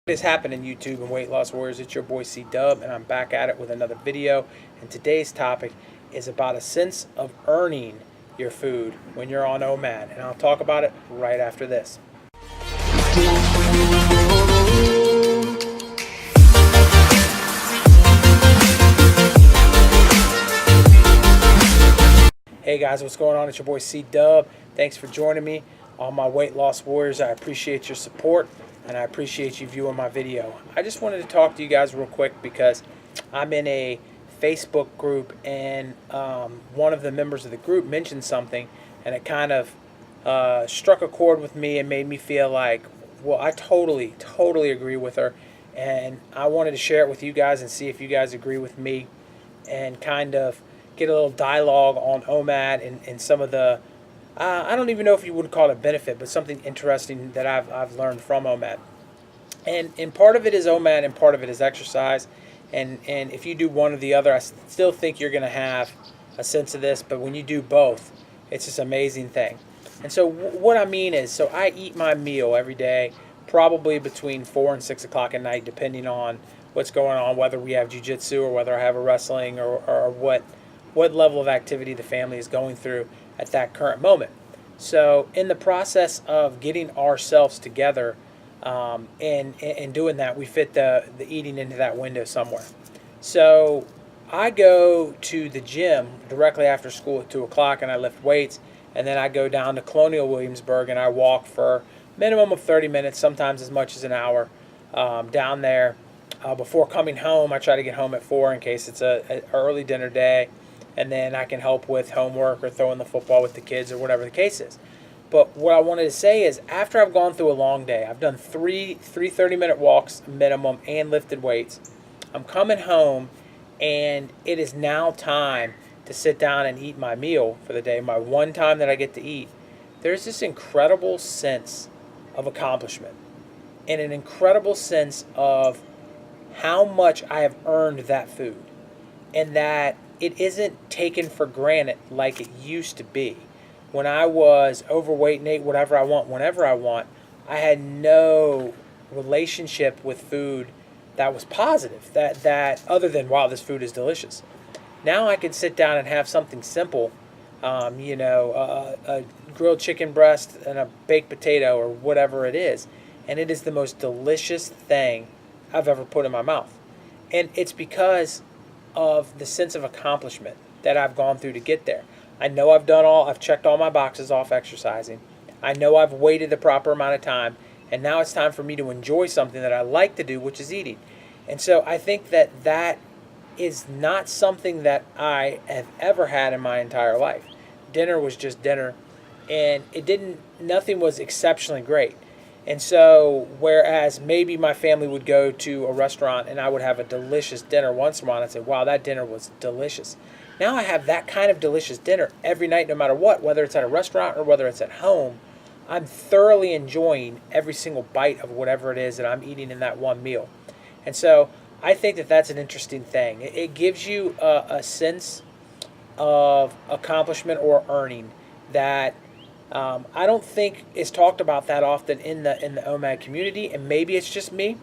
What is happening, YouTube and weight loss warriors? It's your boy C Dub, and I'm back at it with another video. And today's topic is about a sense of earning your food when you're on OMAD, and I'll talk about it right after this. Hey guys, what's going on? It's your boy C Dub. Thanks for joining me on my weight loss warriors. I appreciate your support and I appreciate you viewing my video. I just wanted to talk to you guys real quick because I'm in a Facebook group, and one of the members of the group mentioned something, and it kind of struck a chord with me and made me feel like, well, I totally agree with her, and I wanted to share it with you guys and see if you guys agree with me and kind of get a little dialogue on OMAD and some of the, I don't even know if you would call it benefit, but something interesting that I've learned from OMAD. And part of it is OMAD and part of it is exercise. And if you do one or the other, I still think you're going to have a sense of this. But when you do both, it's this amazing thing. And so what I mean is, so I eat my meal every day, probably between 4 and 6 o'clock at night, depending on what's going on, whether we have jiu-jitsu or whether I have a wrestling or what level of activity the family is going through at that current moment. So in the process of getting ourselves together and doing that, we fit the eating into that window somewhere. So I go to the gym directly after school at 2 o'clock and I lift weights, and then I go down to Colonial Williamsburg and I walk for a minimum of 30 minutes, sometimes as much as an hour down there. Before coming home, I try to get home at 4 in case it's an early dinner day, and then I can help with homework or throwing the football with the kids or whatever the case is. But what I wanted to say is, after I've gone through a long day, I've done three 30-minute walks minimum and lifted weights, I'm coming home and it is now time to sit down and eat my meal for the day, my one time that I get to eat. There's this incredible sense of accomplishment and an incredible sense of how much I have earned that food, and that it isn't taken for granted like it used to be. When I was overweight and ate whatever I want, whenever I want, I had no relationship with food that was positive, that other than, wow, this food is delicious. Now I can sit down and have something simple, a grilled chicken breast and a baked potato or whatever it is, and it is the most delicious thing I've ever put in my mouth. And it's because of the sense of accomplishment that I've gone through to get there. I know I've checked all my boxes off exercising. I know I've waited the proper amount of time, and now it's time for me to enjoy something that I like to do, which is eating. And so I think that is not something that I have ever had in my entire life. Dinner was just dinner, and nothing was exceptionally great. And so, whereas maybe my family would go to a restaurant and I would have a delicious dinner once in a while, and I'd say, wow, that dinner was delicious. Now I have that kind of delicious dinner every night, no matter what, whether it's at a restaurant or whether it's at home. I'm thoroughly enjoying every single bite of whatever it is that I'm eating in that one meal. And so I think that that's an interesting thing. It gives you a sense of accomplishment or earning that I don't think is talked about that often in the OMAD community, and maybe it's just me.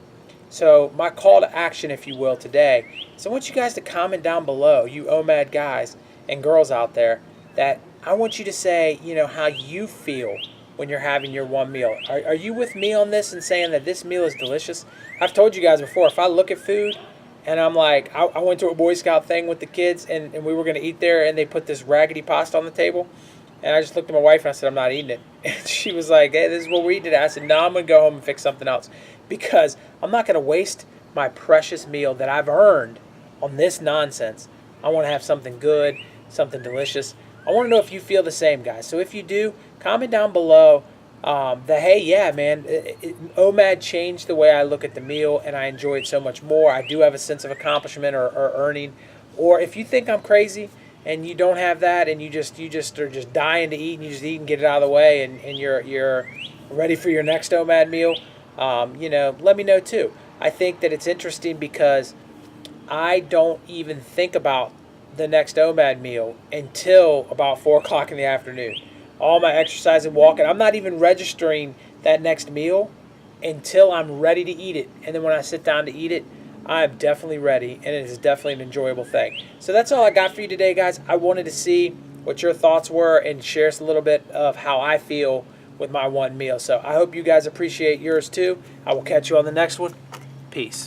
So my call to action, if you will, today is I want you guys to comment down below, you OMAD guys and girls out there, that I want you to say, how you feel when you're having your one meal. Are you with me on this and saying that this meal is delicious? I've told you guys before, if I look at food and I'm like, I went to a Boy Scout thing with the kids and we were going to eat there, and they put this raggedy pasta on the table. And I just looked at my wife and I said, I'm not eating it. And she was like, hey, this is what we're eating today. I said, no, I'm going to go home and fix something else, because I'm not going to waste my precious meal that I've earned on this nonsense. I want to have something good, something delicious. I want to know if you feel the same, guys. So if you do, comment down below that, hey, yeah, man, OMAD changed the way I look at the meal and I enjoy it so much more. I do have a sense of accomplishment or earning. Or if you think I'm crazy and you don't have that, and you just are just dying to eat, and you just eat and get it out of the way, and you're ready for your next OMAD meal, let me know too. I think that it's interesting because I don't even think about the next OMAD meal until about 4 o'clock in the afternoon. All my exercise and walking, I'm not even registering that next meal until I'm ready to eat it. And then when I sit down to eat it, I'm definitely ready, and it is definitely an enjoyable thing. So that's all I got for you today, guys. I wanted to see what your thoughts were and share a little bit of how I feel with my one meal. So I hope you guys appreciate yours too. I will catch you on the next one. Peace.